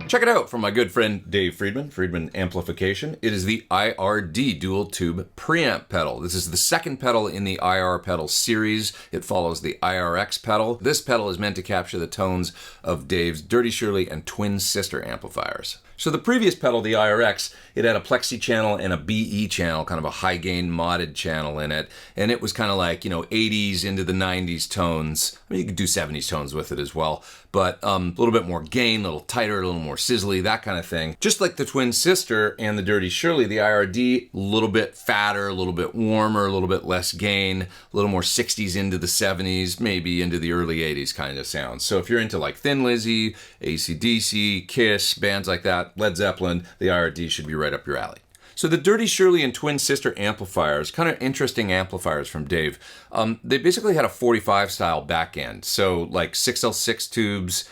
Check it out from my good friend Dave Friedman, Friedman Amplification. It is the IRD dual tube preamp pedal. This is the second pedal in the IR pedal series. It follows the IRX pedal. This pedal is meant to capture the tones of Dave's Dirty Shirley and twin sister amplifiers. So the previous pedal, the IRX, it had a plexi channel and a BE channel, kind of a high gain modded channel in it. And it was kind of like, 80s into the 90s tones. I mean, you could do 70s tones with it as well. But a little bit more gain, a little tighter, a little more sizzly, that kind of thing. Just like the twin sister and the Dirty Shirley, the IRD, a little bit fatter, a little bit warmer, a little bit less gain, a little more 60s into the 70s, maybe into the early 80s kind of sound. So if you're into like Thin Lizzy, AC/DC, Kiss, bands like that, Led Zeppelin, the IRD should be right up your alley. So the Dirty Shirley and twin sister amplifiers, kind of interesting amplifiers from Dave. They basically had a 45 style back end. So like 6L6 tubes,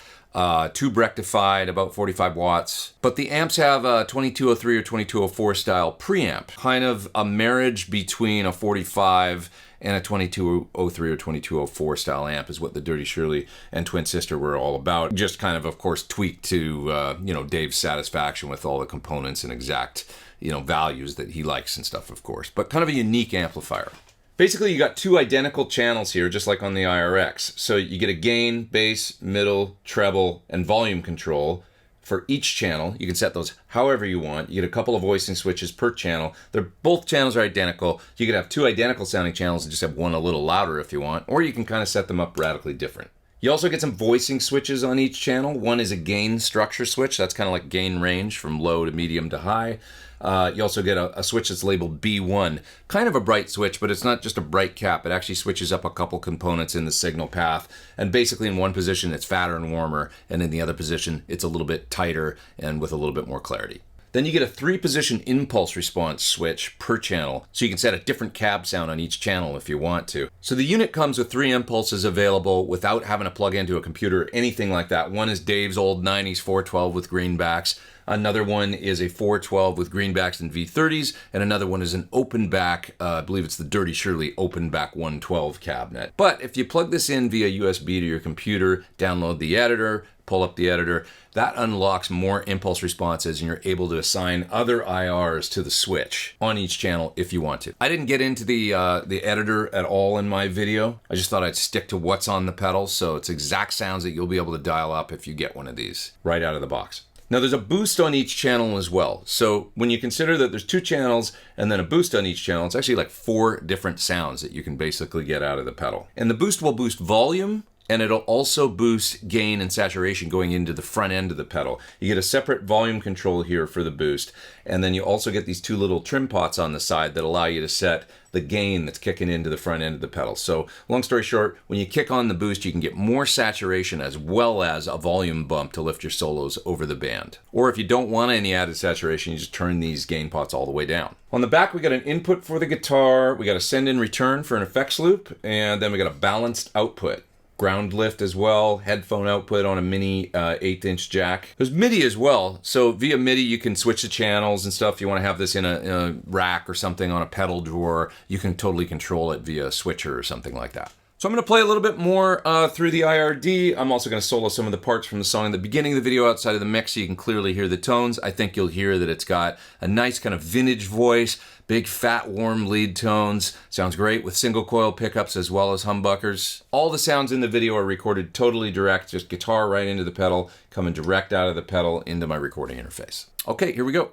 tube rectified, about 45 watts. But the amps have a 2203 or 2204 style preamp. Kind of a marriage between a 45 and a 2203 or 2204 style amp is what the Dirty Shirley and twin sister were all about. Just kind of course, tweaked to, Dave's satisfaction with all the components and exact values that he likes and stuff, of course, but kind of a unique amplifier. Basically, you got two identical channels here, just like on the IRX. So you get a gain, bass, middle, treble, and volume control for each channel. You can set those however you want. You get a couple of voicing switches per channel. Both channels are identical. You could have two identical sounding channels and just have one a little louder if you want, or you can kind of set them up radically different. You also get some voicing switches on each channel. One is a gain structure switch. That's kind of like gain range from low to medium to high. You also get a switch that's labeled B1. Kind of a bright switch, but it's not just a bright cap. It actually switches up a couple components in the signal path. And basically in one position, it's fatter and warmer. And in the other position, it's a little bit tighter and with a little bit more clarity. Then you get a 3-position impulse response switch per channel, so you can set a different cab sound on each channel if you want to. So the unit comes with 3 impulses available without having to plug into a computer or anything like that. One is Dave's old 90s 412 with greenbacks. Another one is a 412 with greenbacks and V30s, and another one is an open back, I believe it's the Dirty Shirley open back 112 cabinet. But if you plug this in via USB to your computer, download the editor, pull up the editor, that unlocks more impulse responses and you're able to assign other IRs to the switch on each channel if you want to. I didn't get into the editor at all in my video. I just thought I'd stick to what's on the pedal, so it's exact sounds that you'll be able to dial up if you get one of these right out of the box. Now there's a boost on each channel as well. So when you consider that there's 2 channels and then a boost on each channel, it's actually like 4 different sounds that you can basically get out of the pedal. And the boost will boost volume, and it'll also boost gain and saturation going into the front end of the pedal. You get a separate volume control here for the boost, and then you also get these 2 little trim pots on the side that allow you to set the gain that's kicking into the front end of the pedal. So long story short, when you kick on the boost, you can get more saturation as well as a volume bump to lift your solos over the band. Or if you don't want any added saturation, you just turn these gain pots all the way down. On the back, we got an input for the guitar, we got a send in return for an effects loop, and then we got a balanced output. Ground lift as well, headphone output on a mini 1/8" jack. There's MIDI as well, so via MIDI you can switch the channels and stuff. If you want to have this in a rack or something on a pedal drawer, you can totally control it via a switcher or something like that. So I'm going to play a little bit more through the IRD. I'm also going to solo some of the parts from the song at the beginning of the video outside of the mix so you can clearly hear the tones. I think you'll hear that it's got a nice kind of vintage voice, big fat warm lead tones. Sounds great with single coil pickups as well as humbuckers. All the sounds in the video are recorded totally direct, just guitar right into the pedal, coming direct out of the pedal into my recording interface. Okay, here we go.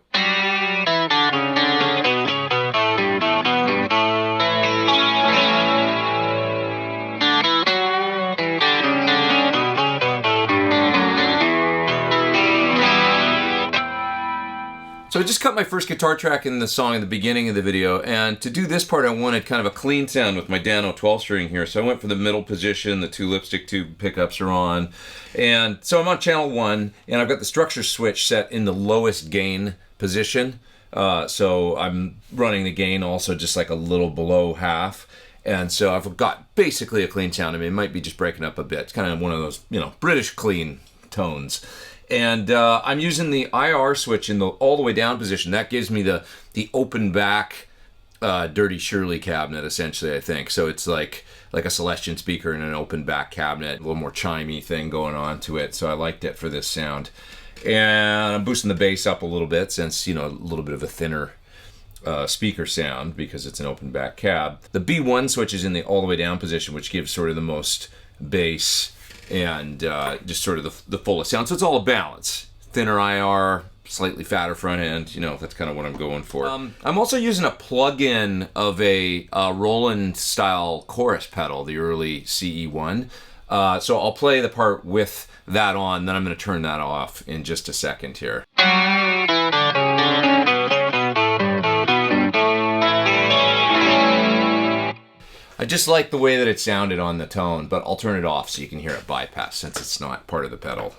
So I just cut my first guitar track in the song at the beginning of the video, and to do this part I wanted kind of a clean sound with my Dano 12-string here, so I went for the middle position, the 2 lipstick tube pickups are on, and so I'm on channel 1, and I've got the structure switch set in the lowest gain position, so I'm running the gain also just like a little below half, and so I've got basically a clean sound. I mean, it might be just breaking up a bit. It's kind of one of those, British clean tones. And I'm using the IR switch in the all the way down position. That gives me the open back Dirty Shirley cabinet, essentially, I think. So it's like a Celestion speaker in an open back cabinet, a little more chimey thing going on to it. So I liked it for this sound. And I'm boosting the bass up a little bit since, you know, a little bit of a thinner speaker sound because it's an open back cab. The B1 switch is in the all the way down position, which gives sort of the most bass and just sort of the fullest sound. So it's all a balance. Thinner IR, slightly fatter front end, you know, that's kind of what I'm going for. I'm also using a plug-in of a Roland style chorus pedal, the early CE1. So I'll play the part with that on, then I'm going to turn that off in just a second here. I just like the way that it sounded on the tone, but I'll turn it off so you can hear it bypass since it's not part of the pedal.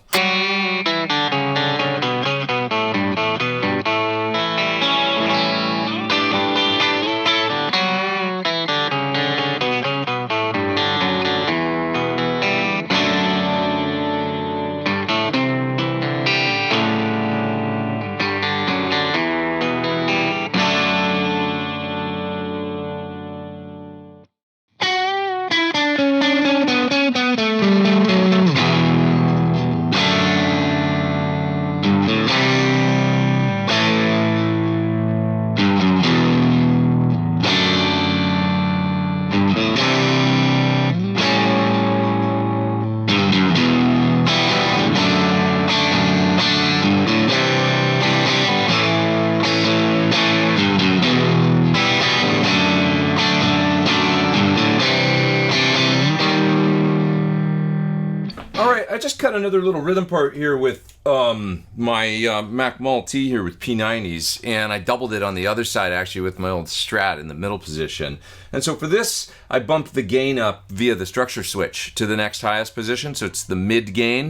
I just cut another little rhythm part here with my Mac Multi here with P90s, and I doubled it on the other side actually with my old Strat in the middle position. And so for this, I bumped the gain up via the structure switch to the next highest position, so it's the mid gain.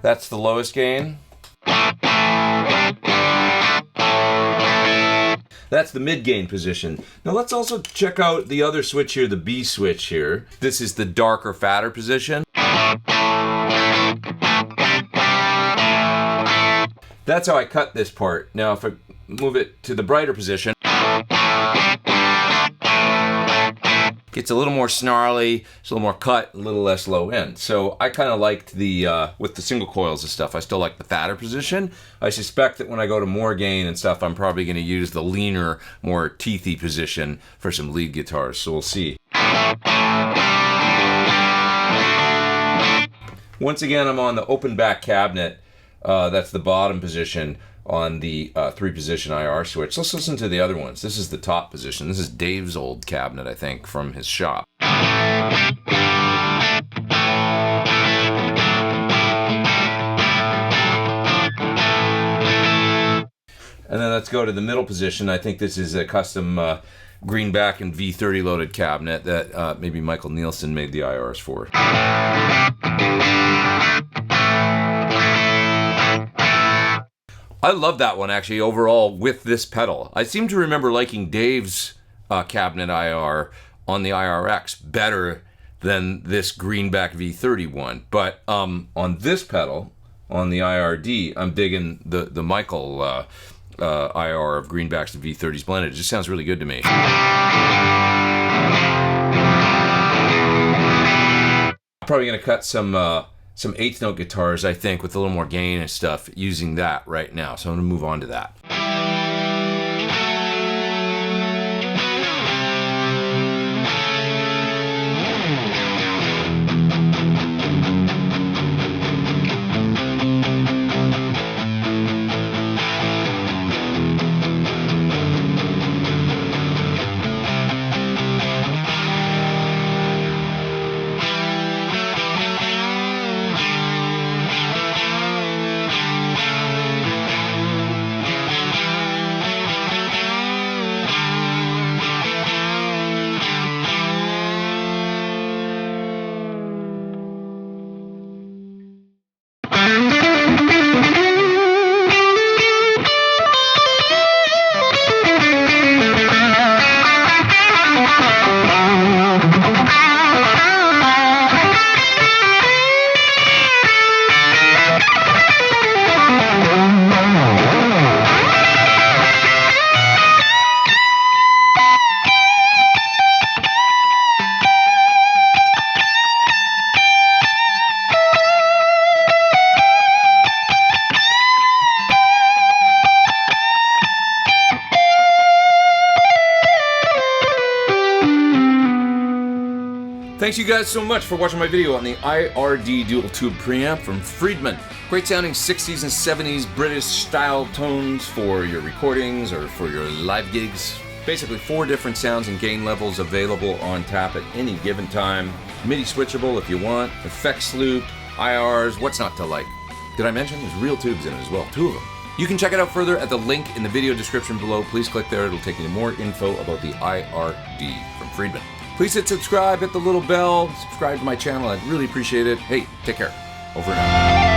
That's the lowest gain. That's the mid-gain position. Now let's also check out the other switch here, the B switch here. This is the darker, fatter position. That's how I cut this part. Now if I move it to the brighter position, it's a little more snarly, it's a little more cut, a little less low end. So I kind of liked the, with the single coils and stuff, I still like the fatter position. I suspect that when I go to more gain and stuff, I'm probably going to use the leaner, more teethy position for some lead guitars, so we'll see. Once again, I'm on the open back cabinet, that's the bottom position on the 3-position IR switch. Let's listen to the other ones. This is the top position. This is Dave's old cabinet, I think, from his shop. And then let's go to the middle position. I think this is a custom greenback and V30 loaded cabinet that maybe Michael Nielsen made the IRs for. I love that one actually overall with this pedal. I seem to remember liking Dave's cabinet IR on the IRX better than this greenback V30 one. But on this pedal, on the IRD, I'm digging the Michael IR of greenbacks and V30s blended. It just sounds really good to me. I'm probably going to cut some eighth note guitars, I think, with a little more gain and stuff, using that right now. So I'm going to move on to that. Thanks you guys so much for watching my video on the IRD dual tube preamp from Friedman. Great sounding 60s and 70s British style tones for your recordings or for your live gigs. Basically 4 different sounds and gain levels available on tap at any given time. MIDI switchable if you want, effects loop, IRs, what's not to like? Did I mention there's real tubes in it as well, 2 of them. You can check it out further at the link in the video description below. Please click there, it'll take you to more info about the IRD from Friedman. Please hit subscribe, hit the little bell, subscribe to my channel, I'd really appreciate it. Hey, take care. Over and out.